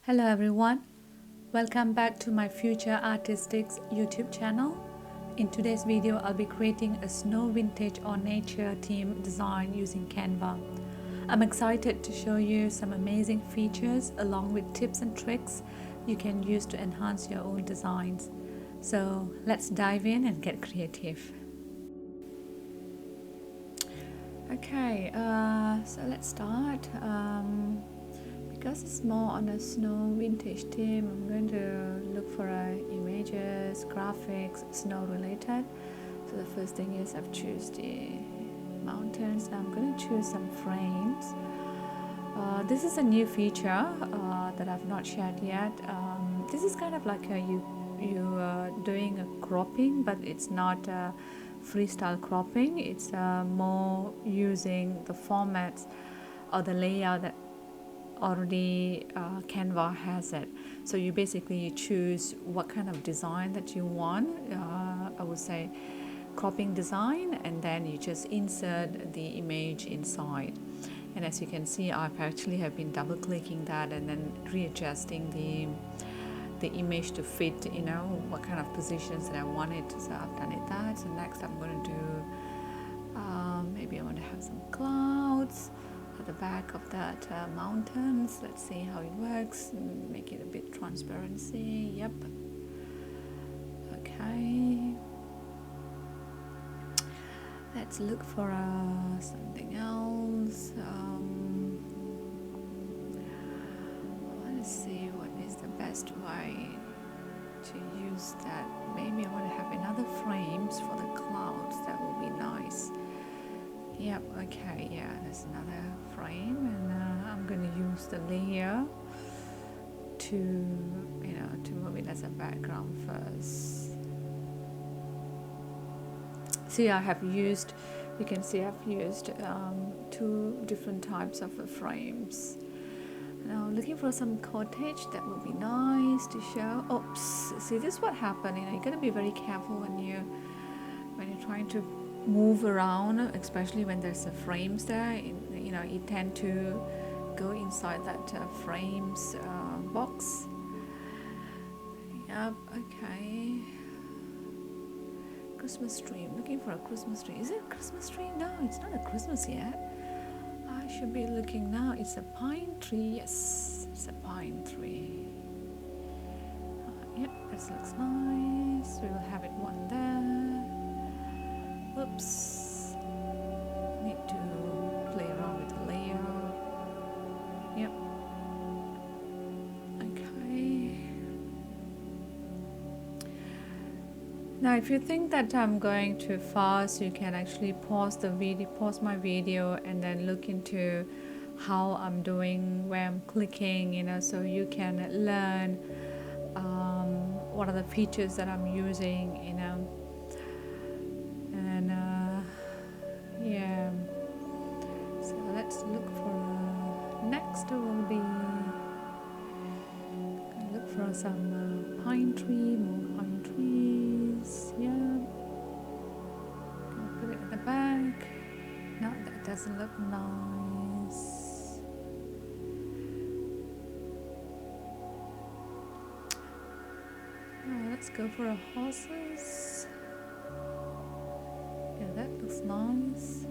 Hello everyone, welcome back to my Future Artistics YouTube channel. In today's video, I'll be creating a snow vintage or nature theme design using Canva. I'm excited to show you some amazing features along with tips and tricks you can use to enhance your own designs. So let's dive in and get creative. Okay, so let's start. Because it's more on a snow vintage theme, I'm going to look for images, graphics, snow related. So the first thing is I've choose the mountains. I'm going to choose some frames. This is a new feature that I've not shared yet. This is kind of like you doing a cropping, but it's not freestyle cropping. It's more using the formats or the layout that already Canva has it. So you basically choose what kind of design that you want. I would say cropping design, and then you just insert the image inside. And as you can see, I've actually have been double clicking that and then readjusting the image to fit, what kind of positions that I wanted. So I've done it that. So next I'm going to do maybe I want to have some clouds at the back of that mountains. Let's see how it works. Make it a bit transparency. Yep. Okay. Let's look for something else. Let's see what is the best way to use that. Maybe I want to have another frames for the clouds. That will be nice. Yep, okay, yeah, there's another frame, and I'm going to use the layer to move it as a background first. See, you can see I've used two different types of frames. Now, looking for some cottage that would be nice to show. Oops, see, this is what happened. You got to be very careful when you're trying to move around, especially when there's frames there. You tend to go inside that frames box. Yep. Okay. Christmas tree. I'm looking for a Christmas tree. Is it a Christmas tree? No, it's not a Christmas yet. I should be looking now. It's a pine tree. Yes, it's a pine tree. Yep, this looks nice. We will have it one there. Oops, need to play around with the layout. Yep. Okay. Now, if you think that I'm going too fast, you can actually pause my video, and then look into how I'm doing, where I'm clicking, so you can learn what are the features that I'm using, And yeah, so let's look for next will be look for some pine tree, more pine trees. Yeah, gonna put it at the back. No, that doesn't look nice. Let's go for a horses. Yeah, that looks nice.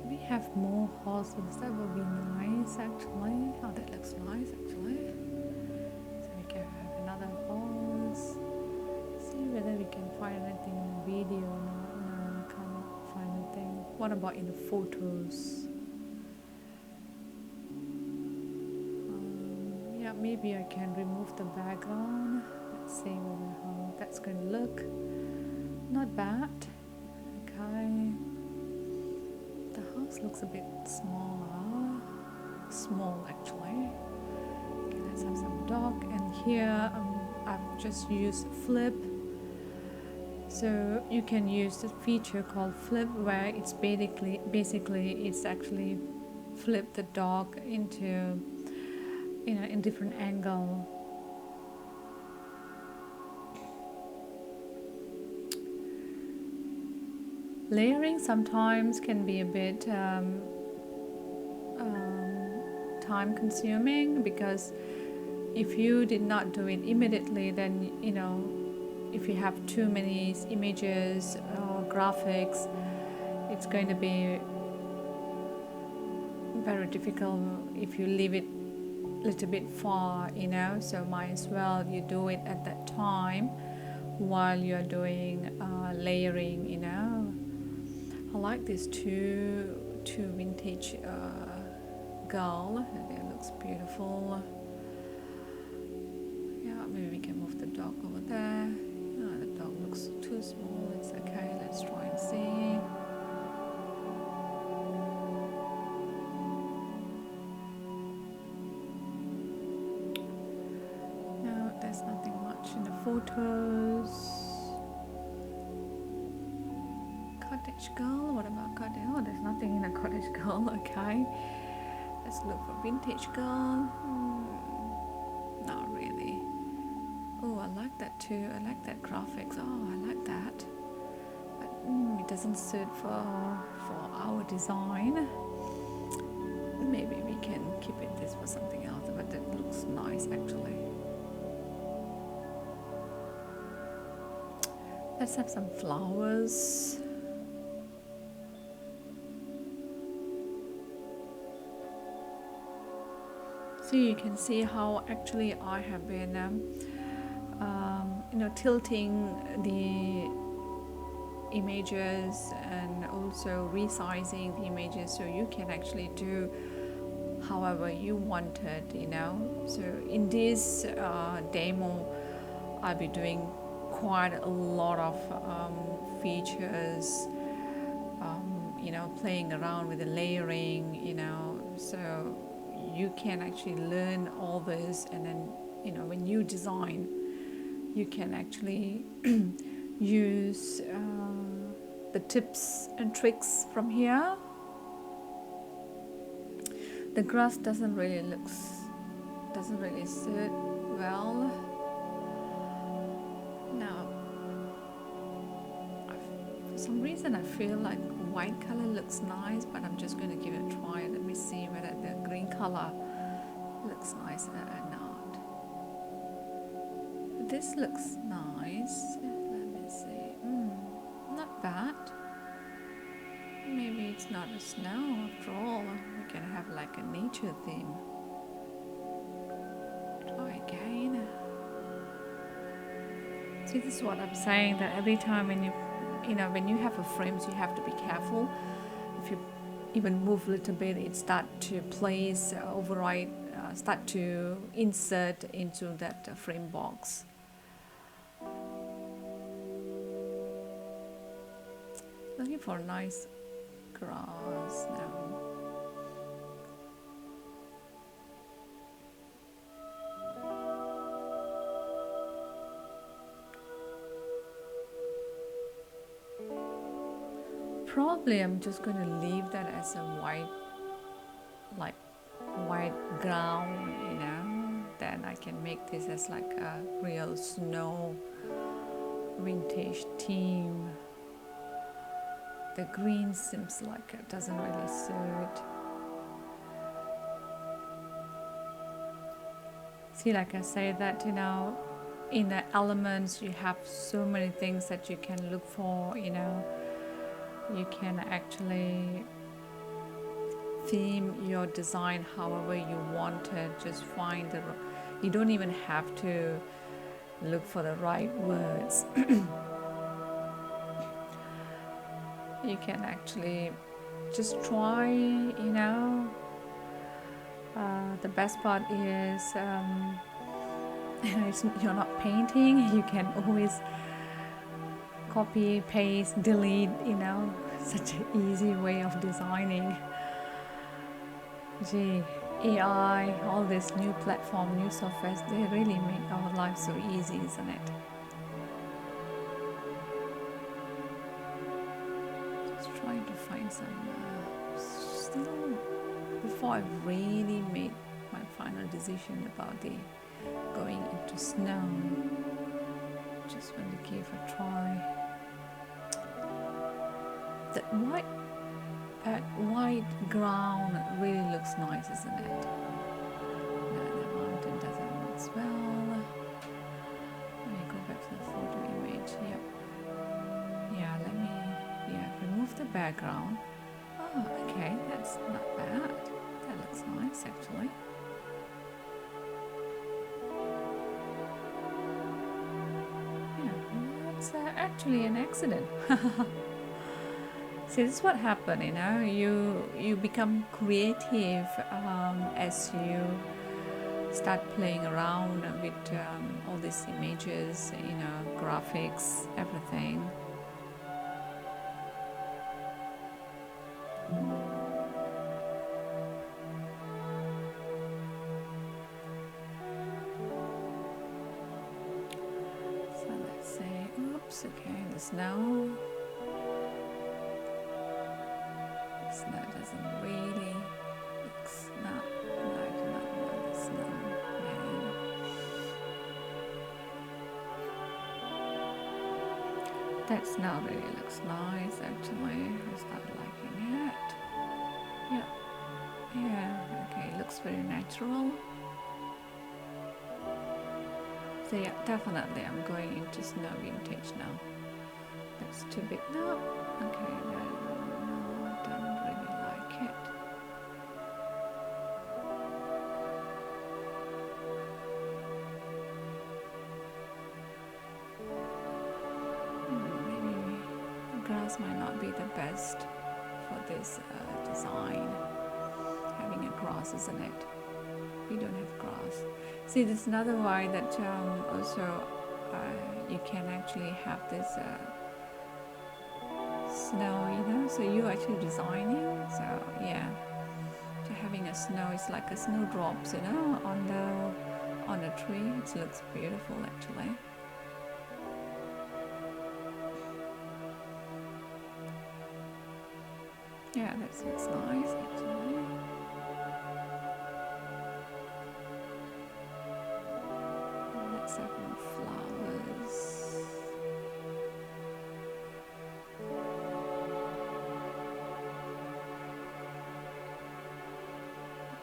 We have more horses. That would be nice, actually. Oh, that looks nice, actually. So we can have another horse. See whether we can find anything in the video. No, can't find anything. What about in the photos? Yeah, maybe I can remove the background. Let's see how that's going to look. Not bad. Okay. The house looks a bit smaller. Small, actually. Okay, let's have some dog. And here I've just used flip. So you can use the feature called flip, where it's basically it's actually flip the dog into in different angle. Layering sometimes can be a bit time consuming, because if you did not do it immediately, then if you have too many images or graphics, it's going to be very difficult if you leave it a little bit far, so might as well you do it at that time while you're doing layering. I like these two vintage girl. It looks beautiful. Yeah, maybe we can move the dog over there. No, the dog looks too small. It's okay. Let's try and see. No, there's nothing much in the photos. Cottage girl. What about cottage? Oh, there's nothing in a cottage girl. Okay. Let's look for vintage girl. Not really. Oh, I like that too. I like that graphics. Oh, I like that. But it doesn't suit for our design. Maybe we can keep it this for something else, but it looks nice actually. Let's have some flowers. So you can see how actually I have been tilting the images and also resizing the images, so you can actually do however you wanted. So in this demo I'll be doing quite a lot of features, playing around with the layering, so you can actually learn all this, and then when you design you can actually use the tips and tricks from here. The grass doesn't really suit well. Now for some reason I feel like white color looks nice, but I'm just going to give it a try. Let me see whether the green color looks nice or not. This looks nice. Let me see. Not bad. Maybe it's not a snow after all. We can have like a nature theme. Try again. See, this is what I'm saying, that every time when you have a frames, you have to be careful. If you even move a little bit, it start to place, override, start to insert into that frame box. Looking for a nice grass now. Probably I'm just going to leave that as a white ground, then I can make this as like a real snow vintage theme. The green seems like it doesn't really suit. See, like I say that, in the elements you have so many things that you can look for, you can actually theme your design however you want it. Just find you don't even have to look for the right words. You can actually just try, the best part is you're not painting. You can always copy, paste, delete, such an easy way of designing. Gee, AI, all this new platform, new softwares, they really make our life so easy, isn't it? Just trying to find some, still, before I really made my final decision about the going into snow, just want to give a try. That white ground really looks nice, isn't it? background. Oh, okay, that's not bad. That looks nice actually. Yeah, that's actually an accident. See, this is what happened, you know, you become creative as you start playing around with all these images, you know, graphics, everything. So let's say, oops, okay, the snow. The snow doesn't really, it's not, no, I do not want the snow, man. That snow really looks nice actually. I start liking it. Yeah, yeah, okay, it looks very natural. So yeah, definitely I'm going into snow vintage now. That's too big. No, okay, no, I don't really like it. Maybe grass might not be the best for this design. Having a grass, isn't it? We don't have grass. See, there's another way that also you can actually have this snow, you know, so you're actually designing. So yeah, so having a snow is like a snowdrops, you know, on a tree. It looks beautiful actually. Yeah, that looks nice actually. Let's have more flowers.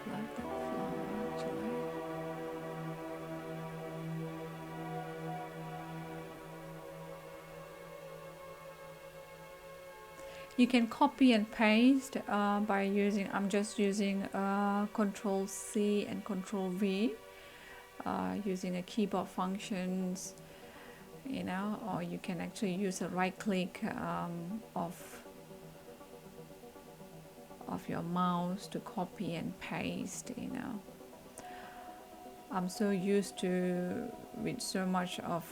I like that flower actually. You can copy and paste by using, I'm just using Control C and Control V, using a keyboard functions, you know, or you can actually use a right click of your mouse to copy and paste, you know. I'm so used to with so much of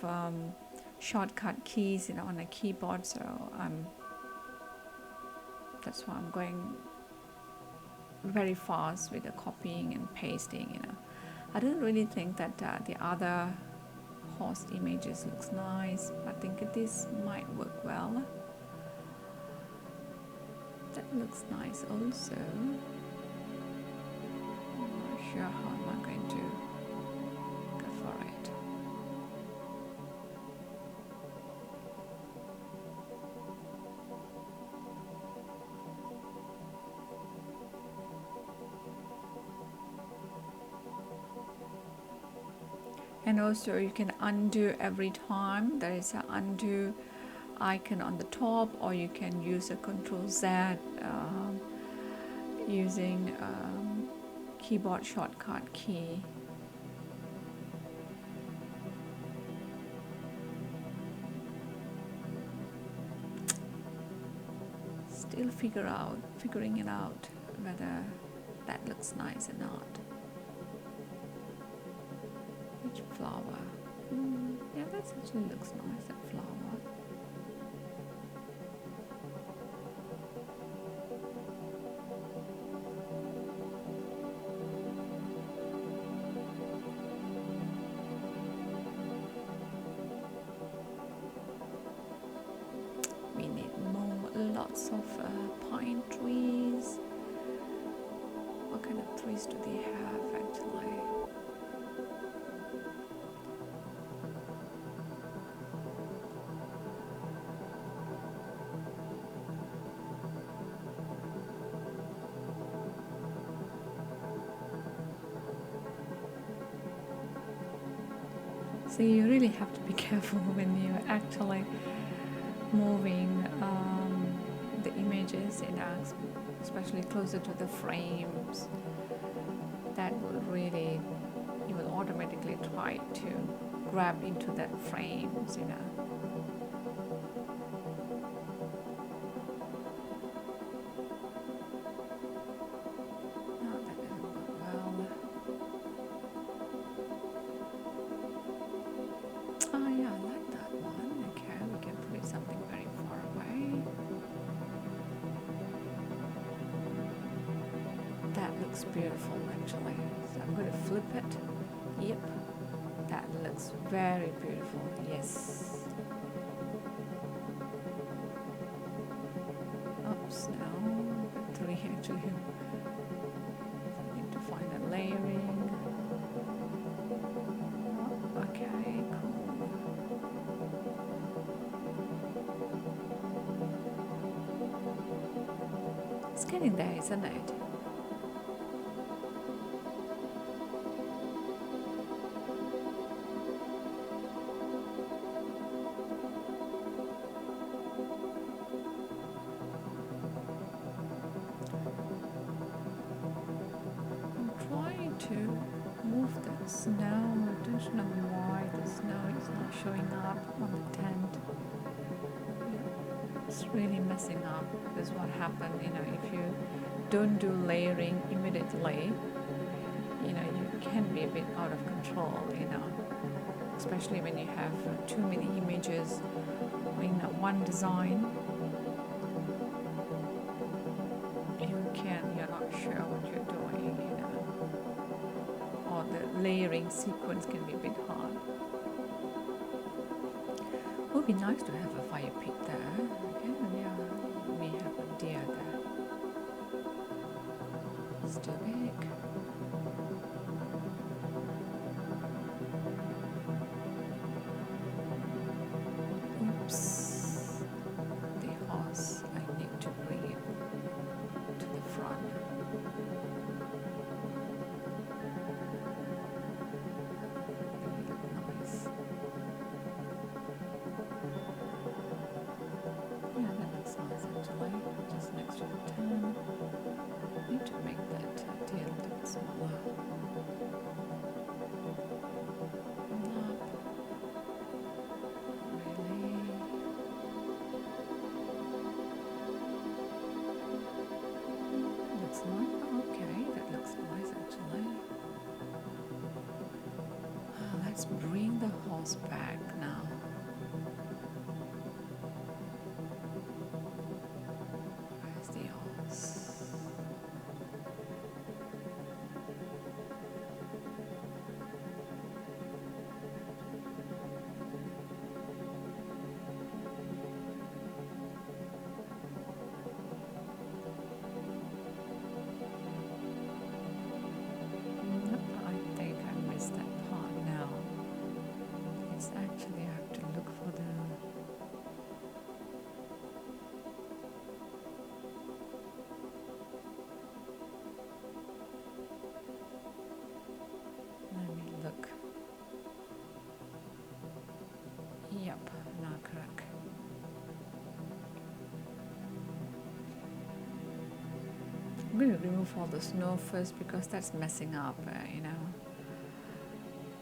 shortcut keys, you know, on a keyboard, so that's why I'm going very fast with the copying and pasting, you know. I don't really think that the other host images looks nice. I think this might work well. That looks nice also. I'm not sure how am I going to go for it. And also you can undo every time. There is an undo icon on the top, or you can use a Control Z using keyboard shortcut key. Still figuring it out whether that looks nice or not. Which flower? Yeah, that actually looks nice, that flower. We need lots of pine trees. What kind of trees do they have actually? So you really have to be careful when you're actually moving the image images, especially closer to the frames, that will really, you will automatically try to grab into that frames, Oh, that didn't work well. Oh yeah, I like that one. Okay, we can put it something very far away. That looks beautiful actually. So I'm going to flip it. Yep, that looks very beautiful. Yes. Oops, no. 3 actually. I need to find a layering. Oh, okay, cool. It's getting there, isn't it? To move the snow. I don't know why the snow is not showing up on the tent. It's really messing up. This is what happened, if you don't do layering immediately, you can be a bit out of control, especially when you have too many images in one design. You're not sure what you're doing, or the layering sequence can be a bit hard. It would be nice to have a fire pit there. Okay, yeah, we have a deer there. It's too big. Oops. The horse, I need to bring it to the front. Just next to the 10. Need to make that tail a little bit smaller. Nope. Really? Looks nice. Okay, that looks nice actually. Let's bring the horse back now. Actually, I have to look for the... Let me look. Yep, now correct. I'm going to remove all the snow first because that's messing up,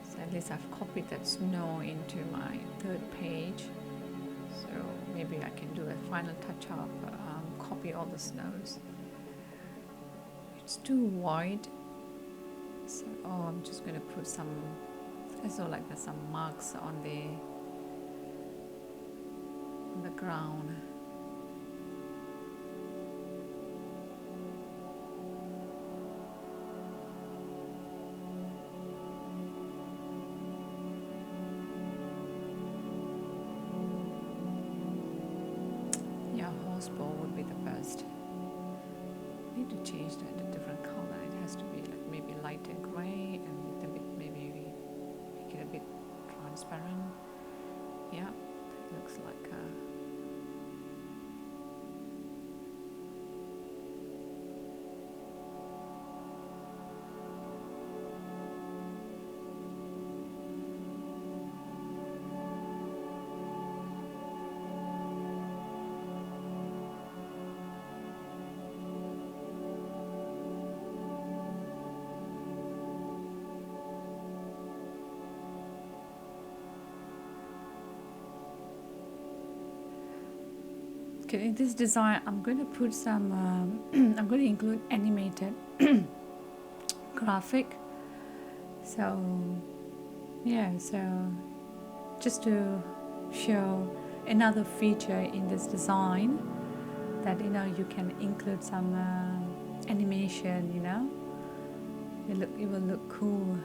So at least I've copied that snow into my third page. So maybe I can do a final touch-up, copy all the snows. It's too wide. So, I'm just going to put some, like there's some marks on the ground. Ball would be the best. I need to change that to a different color. It has to be like maybe lighter gray and a bit, maybe make it a bit transparent. Yeah, looks like Okay, in this design, I'm going to put some, I'm going to include animated graphic. So, yeah, so just to show another feature in this design that, you know, you can include some animation, you know, it will look cool.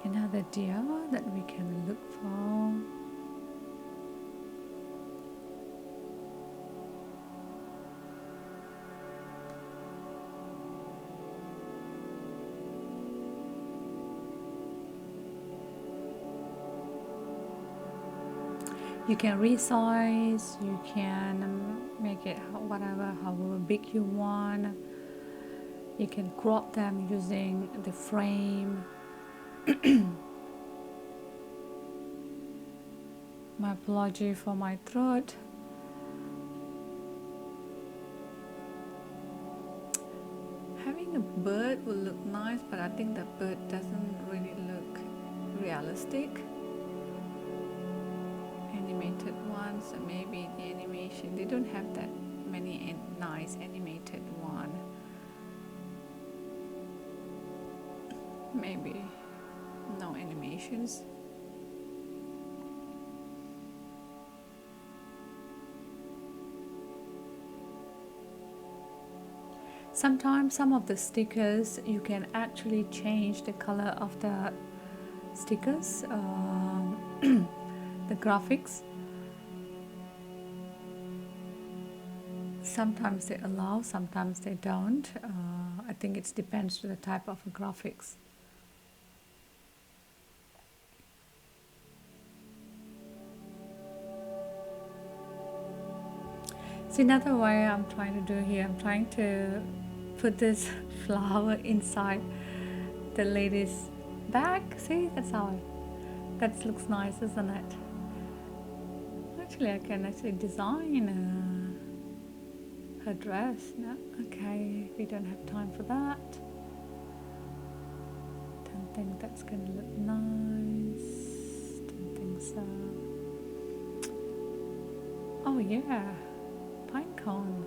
Another deer that we can look for. You can resize, you can make it however big you want. You can crop them using the frame. My apology for my throat. Having a bird will look nice, but I think the bird doesn't really look realistic. Animated ones, so maybe the animation, they don't have that many nice animated one. Maybe no animations. Sometimes some of the stickers, you can actually change the color of the stickers, the graphics. Sometimes they allow, sometimes they don't. I think it depends on the type of graphics. See, another way I'm trying to do here, I'm trying to put this flower inside the lady's bag. See, that looks nice, isn't it? Actually, I can actually design her dress. No, okay, we don't have time for that. Don't think that's gonna look nice. Don't think so. Oh yeah, pine cone.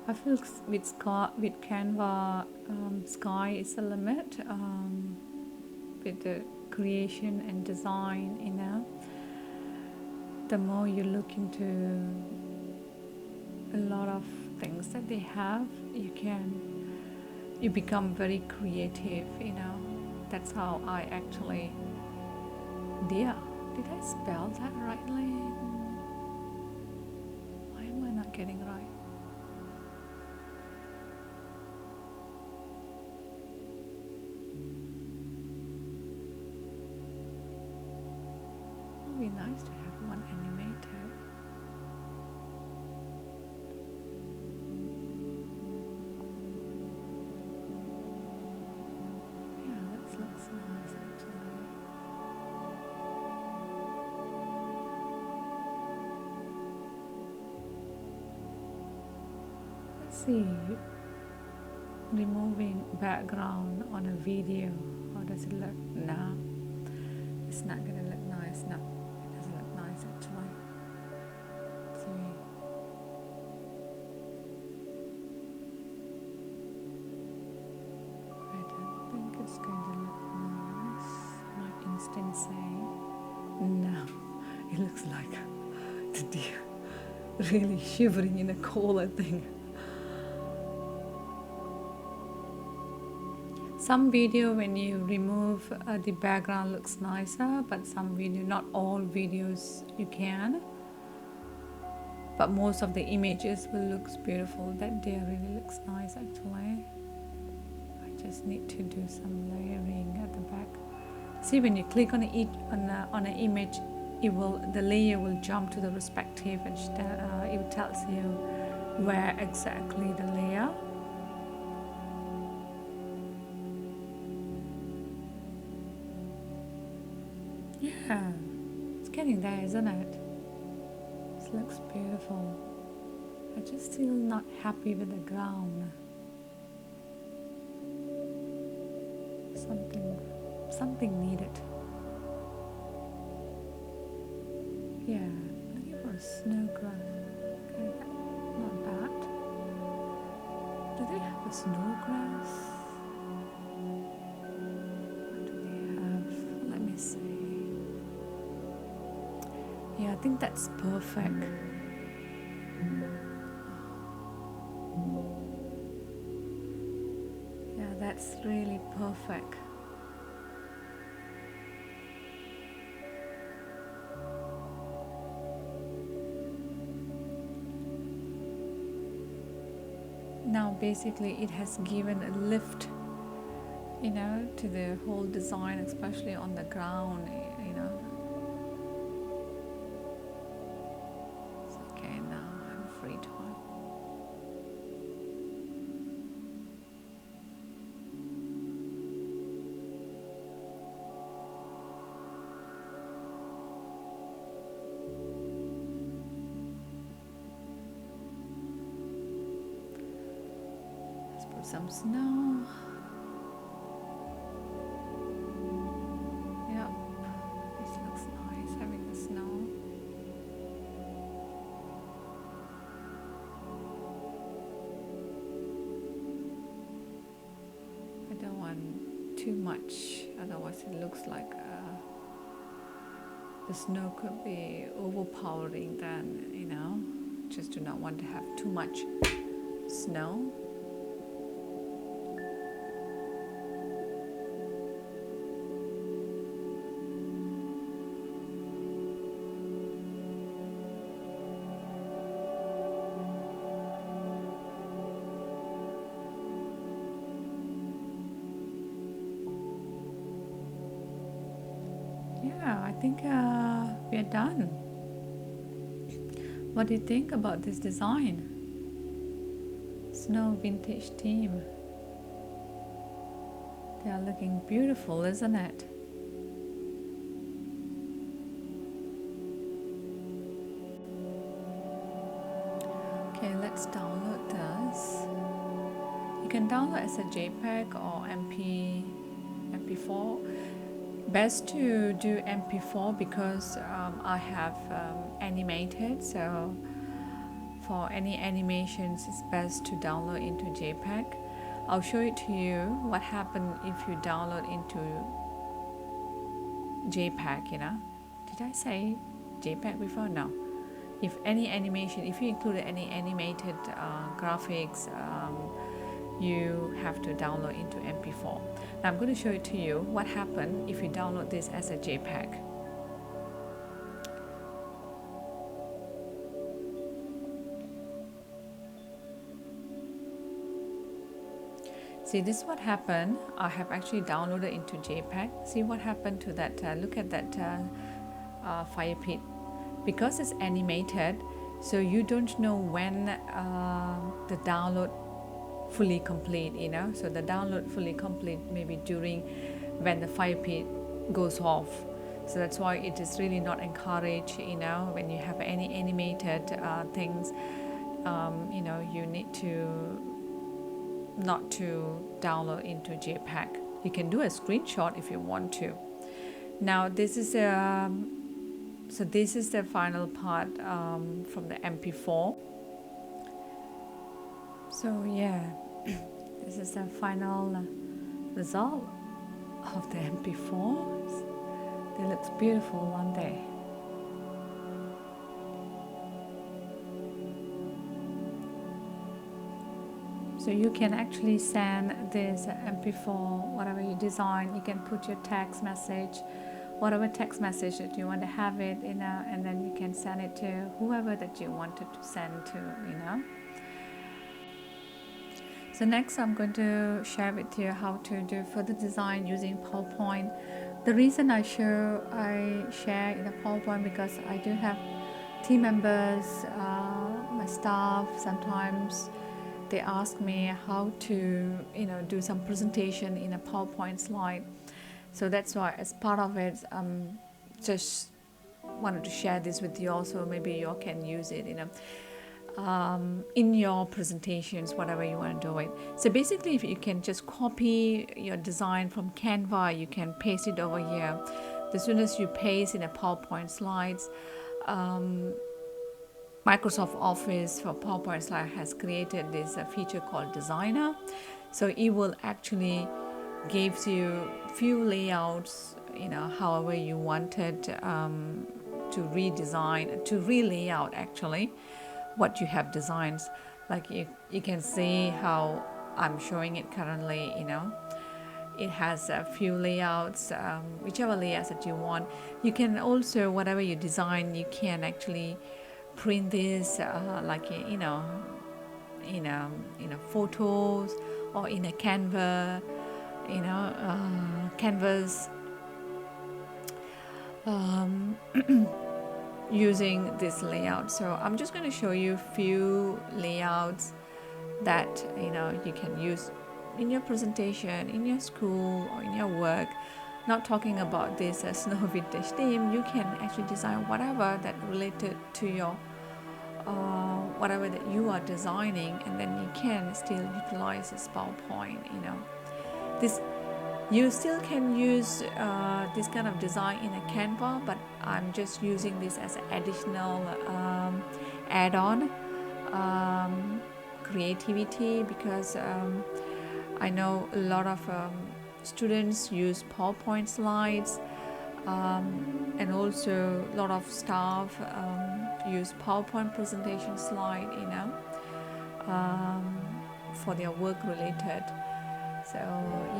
I feel with Canva, sky is the limit. With the creation and design, you know, the more you look into a lot of things that they have, you become very creative, you know. That's how I actually did I spell that rightly? Why am I not getting right? It would be nice to have one animated. Yeah, that looks nice actually. Let's see. Removing background on a video. How does it look? No, it's not gonna look nice. No, it doesn't look nice actually. See. I don't think it's going to look nice. My instinct saying no. It looks like the deer really shivering in a cold, I think. Some video when you remove the background looks nicer, but some video, not all videos you can. But most of the images will look beautiful. That deer really looks nice actually. I just need to do some layering at the back. See, when you click on an image, the layer will jump to the respective, and it tells you where exactly the layer. Yeah, it's getting there, isn't it? This looks beautiful. I just still not happy with the ground. Something needed. Yeah, looking for a snow grass. Okay, not bad. Do they have a snow grass? What do they have? Let me see. Yeah, I think that's perfect. Yeah, that's really perfect. Now basically it has given a lift, to the whole design, especially on the ground, It's okay, now I'm free time. Let's put some snow. Yep, this looks nice, having the snow. I don't want too much, otherwise it looks like the snow could be overpowering then, just do not want to have too much snow. Yeah, I think we are done. What do you think about this design? Snow vintage theme. They are looking beautiful, isn't it? Okay, let's download this. You can download as a JPEG or MP4. Best to do MP4 because I have animated, so for any animations it's best to download into JPEG. I'll show it to you what happens if you download into JPEG, Did I say JPEG before? No. If any animation, if you include any animated graphics, you have to download into MP4. Now I'm going to show it to you what happens if you download this as a JPEG. See, this is what happened. I have actually downloaded into JPEG. See what happened to that, look at that fire pit. Because it's animated, so you don't know when the download fully complete, so the download fully complete maybe during when the fire pit goes off. So that's why it is really not encouraged, when you have any animated things, you need to not to download into JPEG. You can do a screenshot if you want to. Now this is so this is the final part from the MP4. So yeah, this is the final result of the MP4s. They look beautiful, aren't they? So you can actually send this MP4, whatever you design. You can put your text message, whatever text message that you want to have it, and then you can send it to whoever that you wanted to send to, So next I'm going to share with you how to do further design using PowerPoint The reason I share in a PowerPoint because I do have team members, my staff. Sometimes they ask me how to do some presentation in a PowerPoint slide. So that's why, as part of it, just wanted to share this with you also. Maybe you all can use it in your presentations, whatever you want to do it. So basically, if you can just copy your design from Canva, you can paste it over here. As soon as you paste in a PowerPoint slides, Microsoft Office for PowerPoint slide has created this feature called Designer. So it will actually gives you few layouts, however you wanted to redesign, to relay out actually what you have designed. Like you can see how I'm showing it currently. It has a few layouts, whichever layouts that you want. You can also, whatever you design, you can actually print this like in photos or in a Canva, canvas, using this layout. So I'm just going to show you a few layouts that you can use in your presentation, in your school, or in your work. Not talking about this snow vintage theme. You can actually design whatever that related to your whatever that you are designing, and then you can still utilize this PowerPoint. This you still can use this kind of design in a Canva, but I'm just using this as an additional add-on creativity, because I know a lot of students use PowerPoint slides, and also a lot of staff use PowerPoint presentation slide, for their work related. So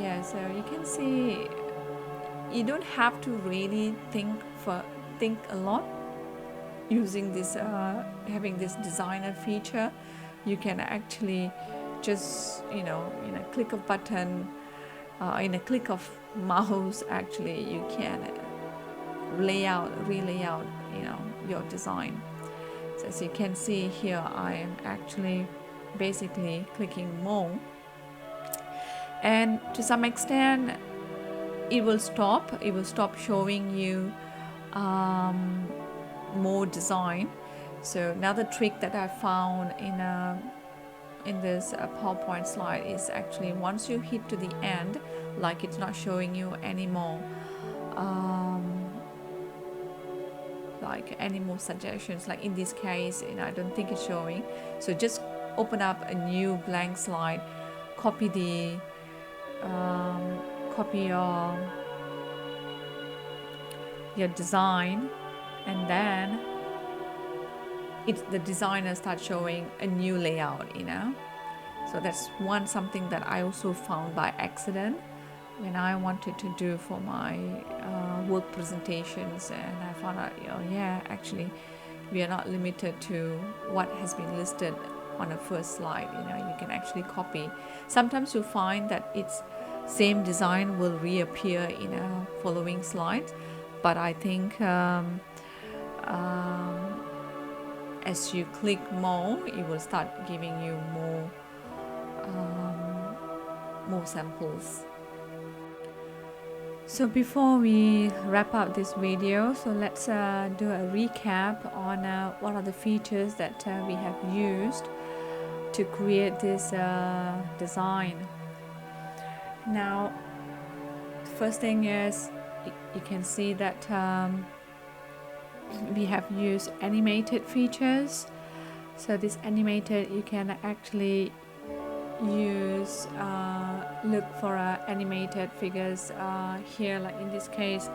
yeah, so you can see you don't have to really think a lot using this having this designer feature. You can actually just in a click of button, in a click of mouse, actually you can relay out your design. So as you can see here, I am actually basically clicking more, and to some extent it will stop showing you more design. So another trick that I found in this PowerPoint slide is actually once you hit to the end, like it's not showing you anymore like any more suggestions, like in this case I don't think it's showing. So just open up a new blank slide, copy your design, and then the designer starts showing a new layout. So that's something that I also found by accident when I wanted to do for my work presentations, and I found out actually we are not limited to what has been listed on the first slide. You can actually copy. Sometimes you find that it's same design will reappear in a following slide, but I think as you click more, it will start giving you more samples. So before we wrap up this video, so let's do a recap on what are the features that we have used to create this design. Now, the first thing is you can see that we have used animated features. So this animated, you can actually use look for animated figures here, like in this case,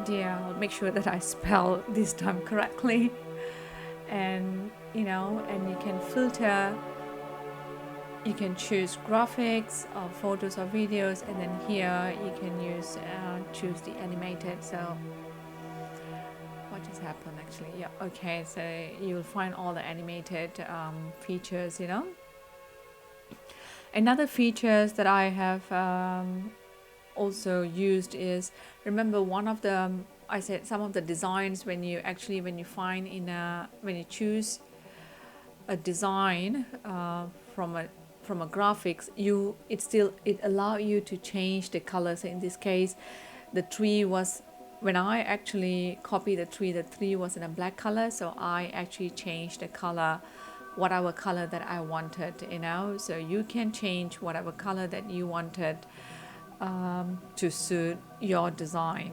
I'll make sure that I spell this time correctly, and and you can filter. You can choose graphics or photos or videos, and then here you can use choose the animated. So what just happened actually? Yeah, okay, so you will find all the animated features. Another features that I have also used is, remember one of the I said some of the designs, when you find when you choose a design from a graphics, it allow you to change the colors. So in this case, the tree was, when I actually copied the tree was in a black color, so I actually changed the color, whatever color that I wanted, so you can change whatever color that you wanted to suit your design.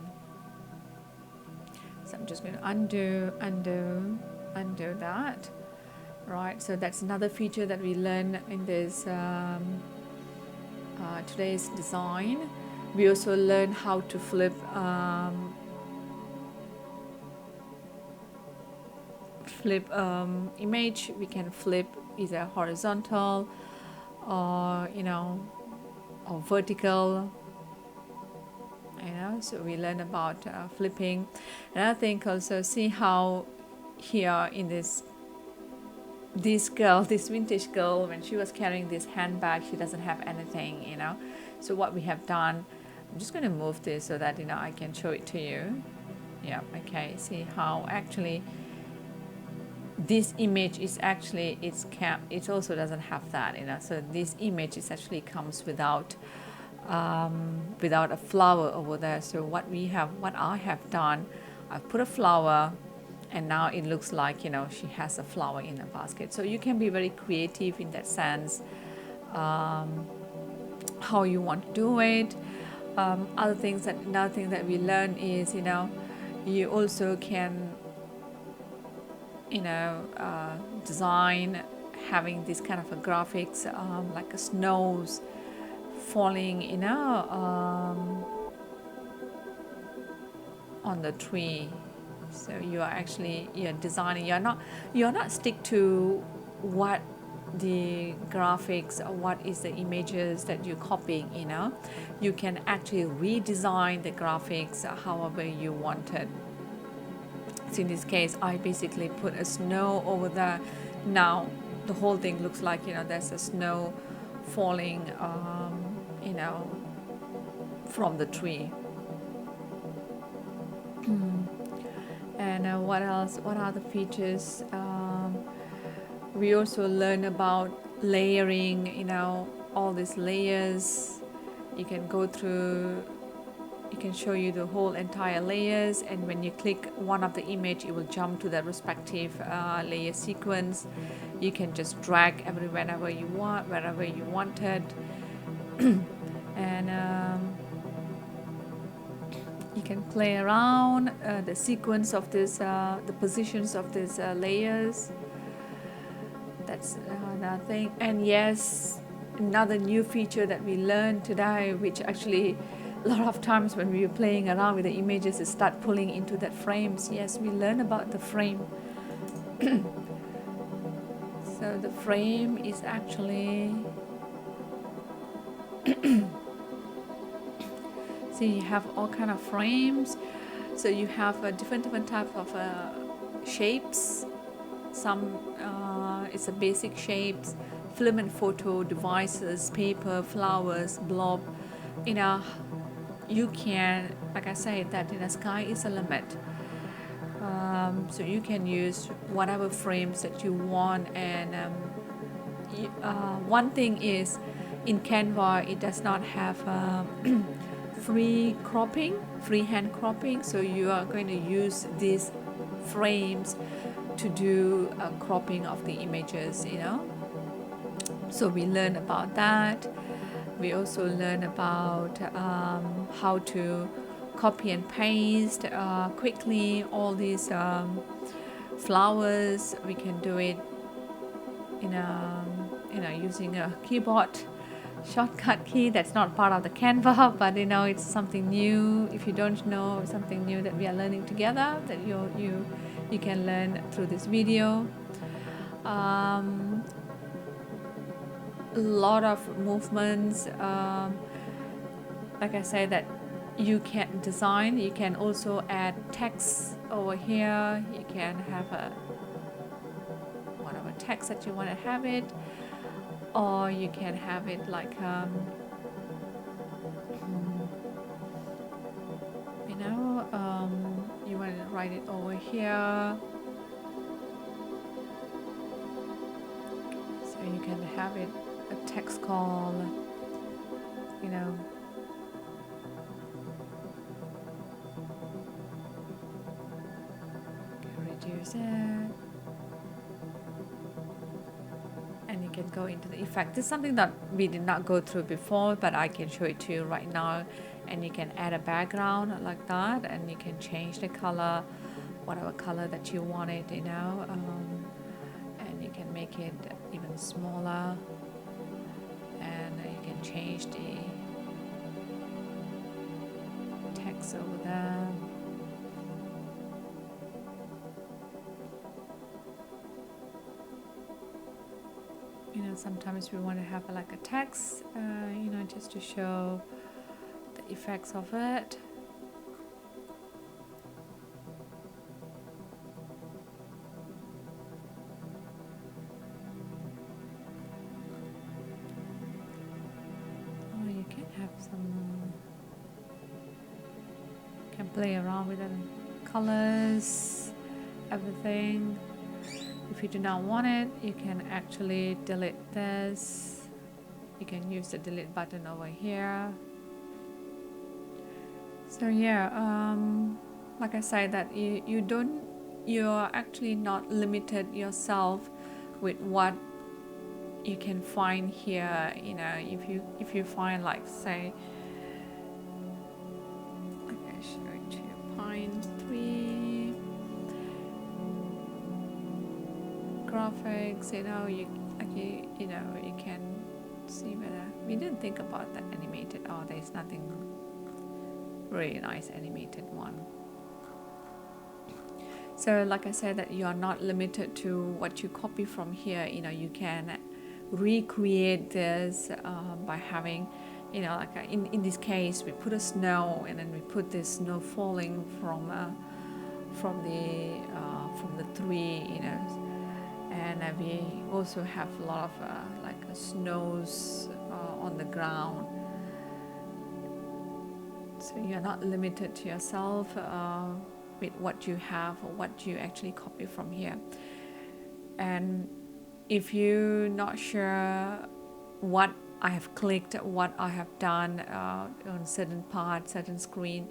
So I'm just going to undo that. Right, so that's another feature that we learn in this today's design. We also learn how to flip image. We can flip either horizontal or or vertical. So we learn about flipping. And I think also, see how here in this vintage girl, when she was carrying this handbag, she doesn't have anything, so what we have done, I'm just going to move this so that I can show it to you. Yeah, okay, see how actually this image is actually, it also doesn't have that, so this image is actually comes without a flower over there. So what I have done, I've put a flower, and now it looks like she has a flower in a basket. So you can be very creative in that sense, how you want to do it. Another thing that we learn is you also can design having this kind of a graphics, like a snows falling on the tree. So you're designing, you're not stick to what the graphics or what is the images that you're copying. You can actually redesign the graphics however you want it. So in this case, I basically put a snow over there. Now the whole thing looks like there's a snow falling from the tree. And what else? What are the features? We also learn about layering, all these layers. You can go through, it can show you the whole entire layers, and when you click one of the image, it will jump to the respective layer sequence. You can just drag wherever you want, wherever you wanted. And you can play around the sequence of this, the positions of these layers. That's another thing. And yes, another new feature that we learned today, which actually a lot of times when we were playing around with the images, it start pulling into that frames. Yes, we learn about the frame. So the frame is actually so you have all kind of frames. So you have different type of shapes. Some it's a basic shapes, film and photo devices, paper, flowers, blob. You can, like I said, that the sky is a limit. So you can use whatever frames that you want. And one thing is, in Canva, it does not have freehand cropping. So you are going to use these frames to do a cropping of the images, So we learn about that. We also learn about how to copy and paste quickly all these flowers. We can do it using a keyboard shortcut key. That's not part of the Canva, but it's something new. If you don't know, something new that we are learning together, that you can learn through this video. A lot of movements, like I said, that you can design. You can also add text over here. You can have whatever text that you want to have it, or you can have it like know, you want to write it over here, so you can have it a text called, you know, reduce it, and you can go into the effect. This is something that we did not go through before, but I can show it to you right now. And you can add a background like that, and you can change the color, whatever color that you want it, you know, and you can make it even smaller, and you can change the text over there. You know, sometimes we want to have like a text, you know, just to show the effects of it. Or you can have some, you can play around with the colors, everything. If you do not want it, you can actually delete this. You can use the delete button over here. So yeah, like I said, that you're actually not limited yourself with what you can find here. You know, if you find, like, say, okay, show it to you, Pine 3 graphics. You know, you know, you can see whether we didn't think about that animated. Oh, there's nothing really nice animated one. So like I said, that you are not limited to what you copy from here. You know, you can recreate this by having, you know, like in this case, we put a snow, and then we put this snow falling from the tree, you know, and we also have a lot of like snows on the ground. So you're not limited to yourself with what you have or what you actually copy from here. And if you're not sure what I have clicked, what I have done on certain part, certain screen,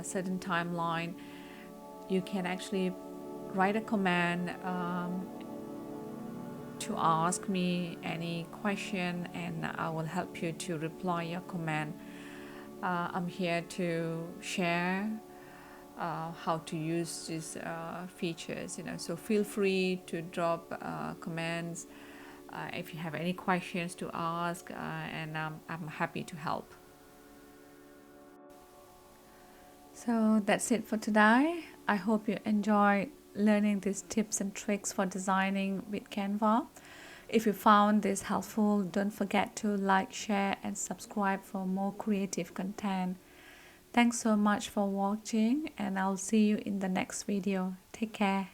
certain timeline, you can actually write a command to ask me any question, and I will help you to reply your command. I'm here to share how to use these features, you know, so feel free to drop comments if you have any questions to ask, and I'm happy to help. So that's it for today. I hope you enjoyed learning these tips and tricks for designing with Canva. If you found this helpful, don't forget to like, share, and subscribe for more creative content. Thanks so much for watching, and I'll see you in the next video. Take care.